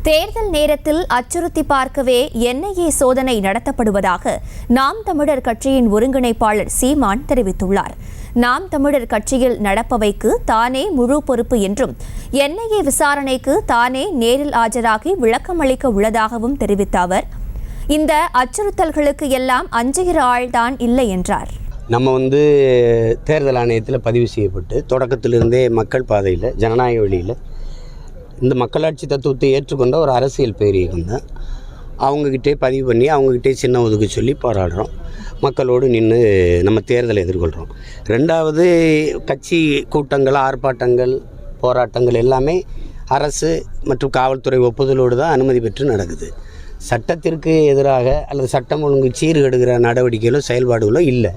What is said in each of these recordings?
தேர்தல் நேரத்தில் அச்சுறுத்தி பார்க்கவே என்ஐஏ சோதனை நடத்தப்படுவதாக நாம் தமிழர் கட்சியின் ஒருங்கிணைப்பாளர் சீமான் தெரிவித்துள்ளார். நாம் தமிழர் கட்சியில் நடப்பவைக்கு தானே முழு பொறுப்பு என்றும் என்ஐஏ விசாரணைக்கு தானே நேரில் ஆஜராகி விளக்கமளிக்க உள்ளதாகவும் தெரிவித்த அவர், இந்த அச்சுறுத்தல்களுக்கு எல்லாம் அஞ்சுகிற ஆள்தான் இல்லை என்றார். நம்ம தேர்தல் ஆணையத்தில் பதிவு செய்யப்பட்டு தொடக்கத்திலிருந்தே மக்கள் பாதையில் ஜனநாயக வழியில் இந்த மக்களாட்சி தத்துவத்தை ஏற்றுக்கொண்ட ஒரு அரசியல் பேரியக்கம் தான். அவங்கக்கிட்டே பதிவு பண்ணி அவங்கக்கிட்டே சின்ன ஒதுக்க சொல்லி போராடுறோம். மக்களோடு நின்று நம்ம தேர்தலை எதிர்கொள்கிறோம். ரெண்டாவது, கட்சி கூட்டங்கள், ஆர்ப்பாட்டங்கள், போராட்டங்கள் எல்லாமே அரசு மற்றும் காவல்துறை ஒப்புதலோடு தான் அனுமதி பெற்று நடக்குது. சட்டத்திற்கு எதிராக அல்லது சட்டம் ஒழுங்கு சீர்கெடுக்கிற நடவடிக்கைகளோ செயல்பாடுகளோ இல்லை.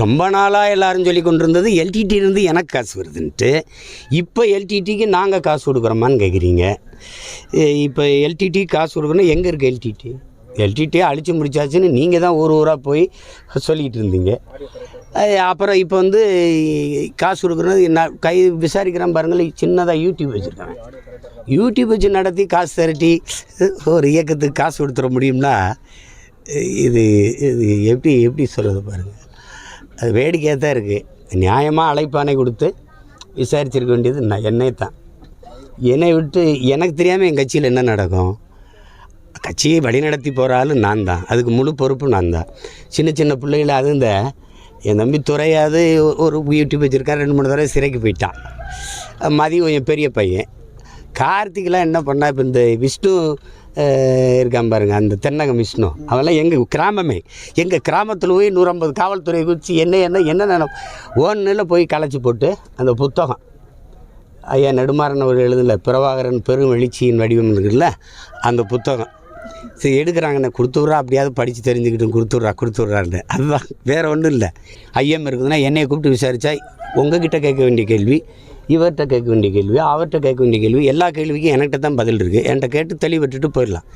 ரொம்ப நாளாக எல்லாரும் சொல்லி கொண்டிருந்தது எல்டிடியிலேருந்து எனக்கு காசு வருதுன்ட்டு. இப்போ எல்டிடிக்கு நாங்கள் காசு கொடுக்குறோமான்னு கேட்குறீங்க. இப்போ எல்டிடி காசு கொடுக்குறோன்னா எங்கே இருக்குது எல்டிடியை அழிச்சு முடிச்சாச்சுன்னு நீங்கள் தான் ஊராக போய் சொல்லிகிட்டு இருந்தீங்க. அப்புறம் இப்போ காசு கொடுக்குறது நான் விசாரிக்கிறேன் பாருங்கள். சின்னதாக யூடியூப் வச்சுருக்காங்க. யூடியூப் வச்சு நடத்தி காசு திரட்டி ஒரு இயக்கத்துக்கு காசு கொடுத்துட முடியும்னா இது எப்படி சொல்கிறது பாருங்கள். அது வேடிக்கையாக தான் இருக்குது. நியாயமாக அழைப்பானை கொடுத்து விசாரிச்சிருக்க வேண்டியது என்னை தான். என்னை விட்டு எனக்கு தெரியாமல் என் கட்சியில் என்ன நடக்கும்? கட்சியை வழிநடத்தி போகிற ஆள் நான் தான். அதுக்கு முழு பொறுப்பு நான் தான். சின்ன சின்ன பிள்ளைகளை அது என் தம்பி துறையாது ஒரு யூடியூப் வச்சுருக்கான். 2-3 தடவை சிறைக்கு போயிட்டான். மதியம் என் பெரிய பையன் கார்த்திகெலாம் என்ன பண்ணா, இப்போ இந்த விஷ்ணு இருக்கான் பாருங்கள், அந்த தென்னகம் விஷ்ணு, அவெல்லாம் எங்கள் கிராமமே. எங்கள் கிராமத்தில் போய் 150 காவல்துறை குறித்து என்ன ஒன்றில் போய் களைச்சி போட்டு அந்த புத்தகம் ஐயா நெடுமாறன் அவர் எழுதலை, பிரபாகரன் பெரும் எழுச்சியின் வடிவம் இருக்குல்ல, அந்த புத்தகம் சரி எடுக்கிறாங்கண்ணே, கொடுத்துட்றா, அப்படியாவது படித்து தெரிஞ்சுக்கிட்டு கொடுத்துட்றான்னு. அதுதான், வேறு ஒன்றும் இல்லை. ஐயம் இருக்குதுன்னா என்னையை கூப்பிட்டு விசாரித்தா உங்ககிட்ட கேட்க வேண்டிய கேள்வி, இவர்கிட்ட கேட்க வேண்டிய கேள்வி, அவர்கிட்ட கேட்க வேண்டிய கேள்வி, எல்லா கேள்விக்கும் என்கிட்ட தான் பதில் இருக்குது. என்கிட்ட கேட்டு தெளிவிட்டுட்டு போயிடலாம்.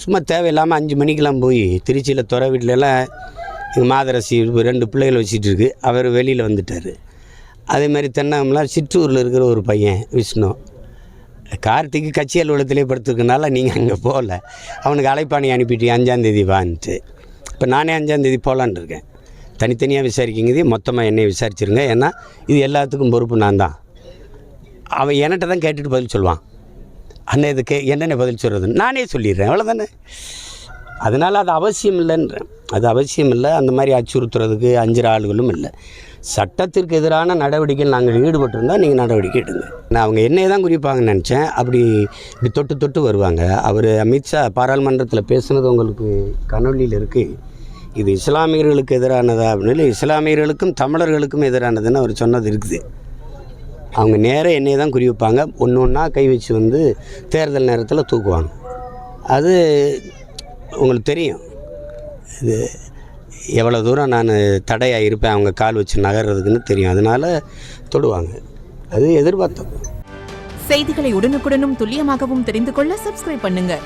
சும்மா தேவையில்லாமல் 5 மணிக்கெலாம் போய் திருச்சியில் துறை வீட்டிலலாம் எங்கள் மாதரசி 2 பிள்ளைகள் வச்சுட்டு இருக்கு. அவர் வெளியில் வந்துட்டார். அதேமாதிரி தென்னகம்லாம் சிற்றூரில் இருக்கிற ஒரு பையன் விஷ்ணு, கார்த்திக்கு கட்சி அலுவலகத்திலே படுத்துருக்கனால நீங்கள் அங்கே போகல. அவனுக்கு அழைப்பாணி அனுப்பிட்டு 5ஆம் தேதி வான்ட்டு. இப்போ நானே 5ஆம் தேதி போகலான்னு இருக்கேன். தனித்தனியாக விசாரிக்கிங்க, மொத்தமாக என்னை விசாரிச்சிருங்க. ஏன்னா இது எல்லாத்துக்கும் பொறுப்பு நான் தான். அவன் என்கிட்ட தான் கேட்டுட்டு பதில் சொல்லுவான். அண்ணன் இதுக்கு என்னென்ன பதில் சொல்கிறதுன்னு நானே சொல்லிடுறேன், அவ்வளோதானே. அதனால் அது அவசியம் இல்லைன்றேன். அது அவசியம் இல்லை. அந்த மாதிரி அச்சுறுத்துறதுக்கு அஞ்சுற ஆளுகளும் இல்லை. சட்டத்திற்கு எதிரான நடவடிக்கைகள் நாங்கள் ஈடுபட்டிருந்தால் நீங்கள் நடவடிக்கை எடுங்க. நான் அவங்க என்னையை தான் குறிப்பாங்கன்னு நினச்சேன். இப்படி தொட்டு வருவாங்க. அவர் அமித்ஷா பாராளுமன்றத்தில் பேசுனது உங்களுக்கு கனொலியில் இருக்குது. இது இஸ்லாமியர்களுக்கு எதிரானதா அப்படின்னு, இஸ்லாமியர்களுக்கும் தமிழர்களுக்கும் எதிரானதுன்னு அவர் சொன்னது இருக்குது. அவங்க நேராக என்னையை தான் குறி வைப்பாங்க. ஒன்றா கை வச்சு தேர்தல் நேரத்தில் தூக்குவாங்க. அது உங்களுக்கு தெரியும். இது எவ்வளோ தூரம் நான் தடையாக இருப்பேன் அவங்க கால் வச்சு நகர்றதுக்குன்னு தெரியும். அதனால் தொடுவாங்க. அது எதிர்பார்த்தோம். செய்திகளை உடனுக்குடனும் துல்லியமாகவும் தெரிந்து கொள்ள சப்ஸ்கிரைப் பண்ணுங்கள்.